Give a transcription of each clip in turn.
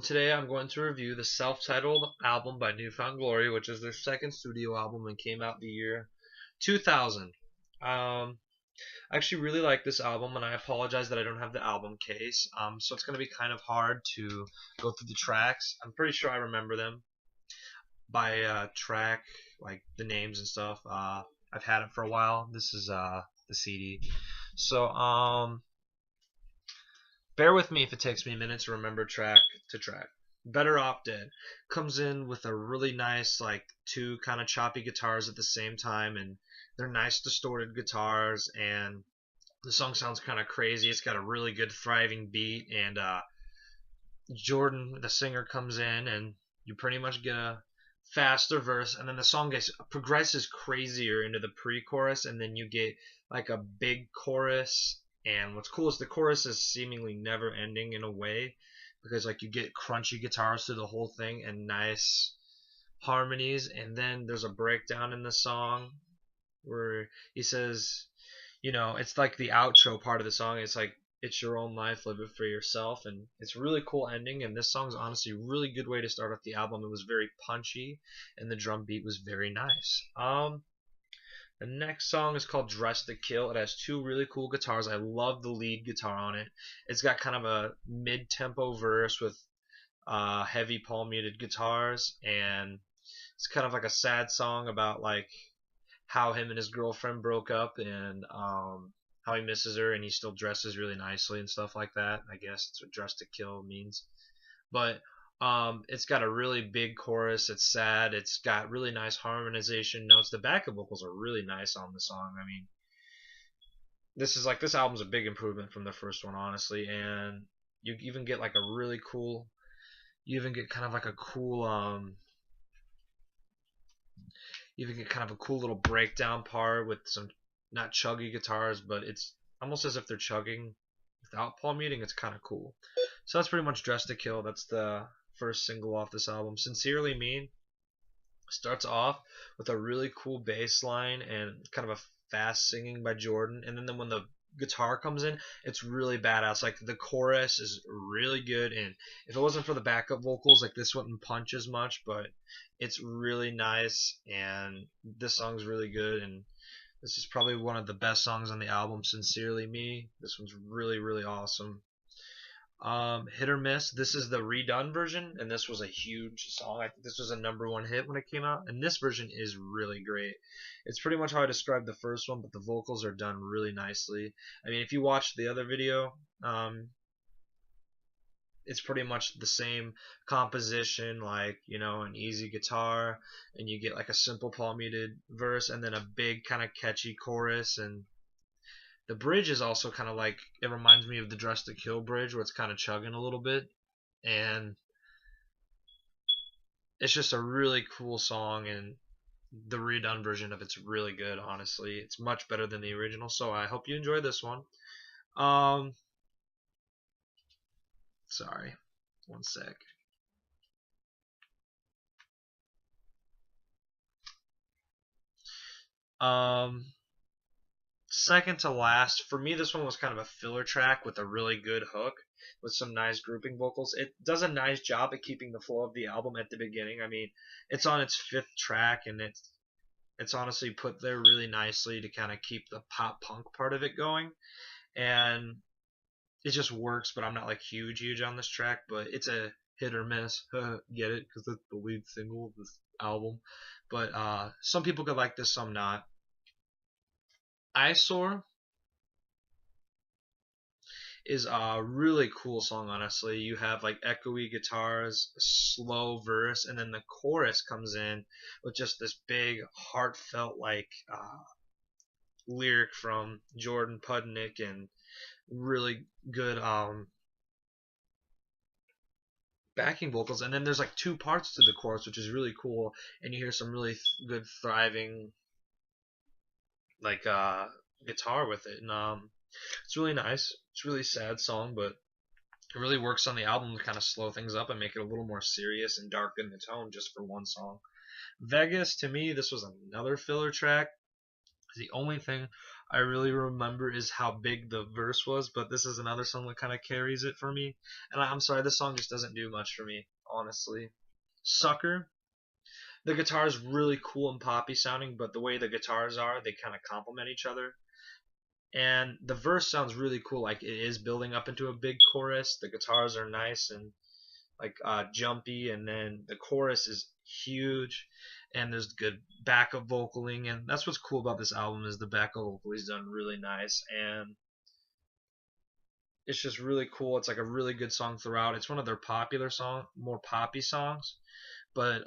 Today I'm going to review the self-titled album by New Found Glory, which is their second studio album and came out the year 2000. I actually really like this album, and I apologize that I don't have the album case. So it's going to be kind of hard to go through the tracks. I'm pretty sure I remember them by track, like the names and stuff. I've had it for a while. This is the CD. So bear with me if it takes me a minute to remember track to track. Better Off Dead comes in with a really nice, like, two kind of choppy guitars at the same time, and they're nice distorted guitars, and the song sounds kind of crazy. It's got a really good thriving beat, and Jordan, the singer, comes in, and you pretty much get a faster verse, and then the song progresses crazier into the pre-chorus, and then you get like a big chorus. And what's cool is the chorus is seemingly never ending in a way, because like you get crunchy guitars through the whole thing and nice harmonies, and then there's a breakdown in the song where he says, it's like the outro part of the song. It's like, it's your own life, live it for yourself, and it's a really cool ending. And this song's honestly a really good way to start off the album. It was very punchy, and the drum beat was very nice. The next song is called Dress to Kill. It has two really cool guitars. I love the lead guitar on it. It's got kind of a mid-tempo verse with heavy palm muted guitars, and it's kind of like a sad song about like how him and his girlfriend broke up, and how he misses her, and he still dresses really nicely and stuff like that. I guess that's what Dress to Kill means. But it's got a really big chorus. It's sad. It's got really nice harmonization notes. The backup vocals are really nice on the song. I mean, this album's a big improvement from the first one, honestly. And you even get like a really cool. You even get kind of like a cool You even get kind of a cool little breakdown part with some not chuggy guitars, but it's almost as if they're chugging without palm muting. It's kind of cool. So that's pretty much Dress to Kill. That's the first single off this album. Sincerely Mean starts off with a really cool bass line and kind of a fast singing by Jordan, and then when the guitar comes in, it's really badass. Like the chorus is really good, and if it wasn't for the backup vocals, like this wouldn't punch as much, but it's really nice, and this song's really good, and this is probably one of the best songs on the album, Sincerely Me. This one's really, really awesome. Hit or Miss. This is the redone version, and this was a huge song. I think this was a #1 hit when it came out, and this version is really great. It's pretty much how I described the first one, but the vocals are done really nicely. I mean, if you watch the other video, it's pretty much the same composition, like, an easy guitar, and you get like a simple palm muted verse, and then a big kind of catchy chorus, and the bridge is also kind of like, it reminds me of the Dress to Kill bridge, where it's kind of chugging a little bit, and it's just a really cool song, and the redone version of it's really good. Honestly, it's much better than the original, so I hope you enjoy this one. Sorry, one sec. Second to last, for me, this one was kind of a filler track with a really good hook with some nice grouping vocals. It does a nice job at keeping the flow of the album at the beginning. I mean, it's on its fifth track, and it's honestly put there really nicely to kind of keep the pop punk part of it going, and it just works. But I'm not like huge on this track, but it's a hit or miss. Get it? Because it's the lead single of this album. But some people could like this, some not. Eyesore is a really cool song, honestly. You have like echoey guitars, a slow verse, and then the chorus comes in with just this big, heartfelt, like, lyric from Jordan Pudnick, and really good backing vocals. And then there's like two parts to the chorus, which is really cool, and you hear some really good thriving, like, guitar with it, and it's really nice. It's a really sad song, but it really works on the album to kind of slow things up and make it a little more serious and darken the tone just for one song. Vegas, to me, this was another filler track. The only thing I really remember is how big the verse was, but this is another song that kind of carries it for me. And I'm sorry, this song just doesn't do much for me, honestly. Sucker. The guitar is really cool and poppy sounding, but the way the guitars are, they kind of complement each other. And the verse sounds really cool, like it is building up into a big chorus. The guitars are nice and like jumpy, and then the chorus is huge, and there's good backup vocaling, and that's what's cool about this album is the backup vocal is done really nice, and it's just really cool. It's like a really good song throughout. It's one of their popular song, more poppy songs, but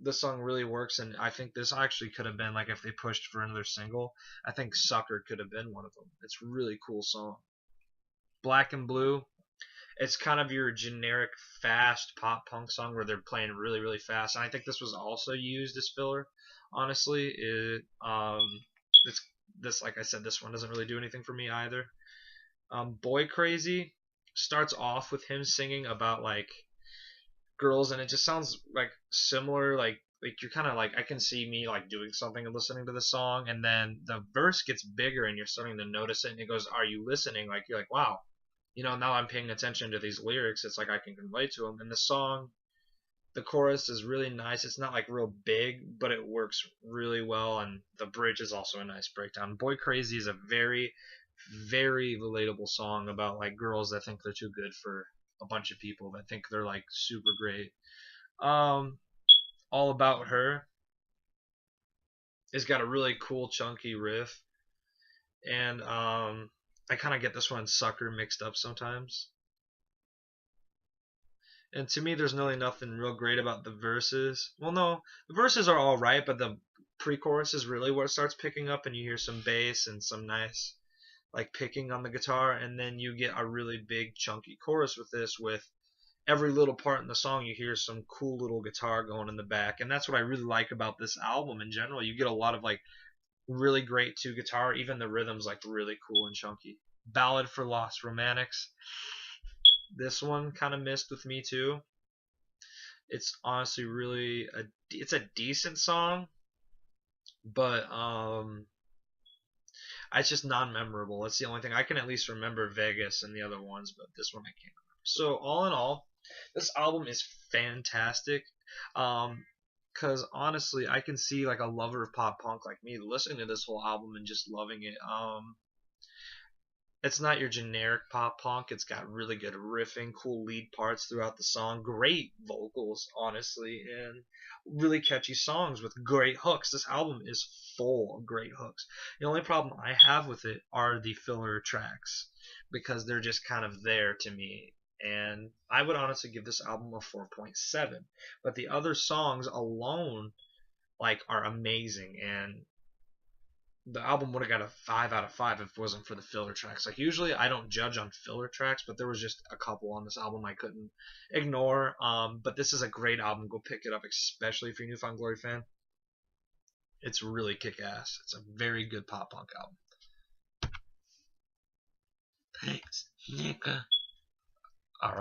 this song really works, and I think this actually could have been like if they pushed for another single. I think Sucker could have been one of them. It's a really cool song. Black and Blue, it's kind of your generic fast pop punk song where they're playing really really fast, and I think this was also used as filler. Honestly, it's this, like I said, this one doesn't really do anything for me either. Boy Crazy starts off with him singing about like girls, and it just sounds like similar, like you're kind of like, I can see me like doing something and listening to the song, and then the verse gets bigger and you're starting to notice it, and it goes, are you listening? Like you're like, wow, now I'm paying attention to these lyrics. It's like I can relate to them. And the song, the chorus is really nice. It's not like real big, but it works really well. And the bridge is also a nice breakdown. Boy Crazy is a very, very relatable song about like girls that think they're too good for a bunch of people that think they're like super great. Um, All About Her has got a really cool chunky riff, and I kind of get this one Sucker mixed up sometimes. And to me, there's really nothing real great about the verses. Well, no, the verses are all right, but the pre-chorus is really where it starts picking up, and you hear some bass and some nice like picking on the guitar, and then you get a really big chunky chorus with this. With every little part in the song, you hear some cool little guitar going in the back, and that's what I really like about this album in general. You get a lot of like really great two guitar, even the rhythms like really cool and chunky. Ballad for Lost Romantics. This one kind of missed with me too. It's honestly really it's a decent song, but it's just non-memorable. That's the only thing. I can at least remember Vegas and the other ones, but this one I can't remember. So all in all, this album is fantastic. Cause honestly, I can see like a lover of pop punk like me listening to this whole album and just loving it. It's not your generic pop punk. It's got really good riffing, cool lead parts throughout the song, great vocals, honestly, and really catchy songs with great hooks. This album is full of great hooks. The only problem I have with it are the filler tracks because they're just kind of there to me. And I would honestly give this album a 4.7. But the other songs alone like are amazing, and the album would have got a 5 out of 5 if it wasn't for the filler tracks. Like usually I don't judge on filler tracks, but there was just a couple on this album I couldn't ignore. But this is a great album. Go pick it up, especially if you're a New Found Glory fan. It's really kick ass. It's a very good pop punk album. Thanks, Nika.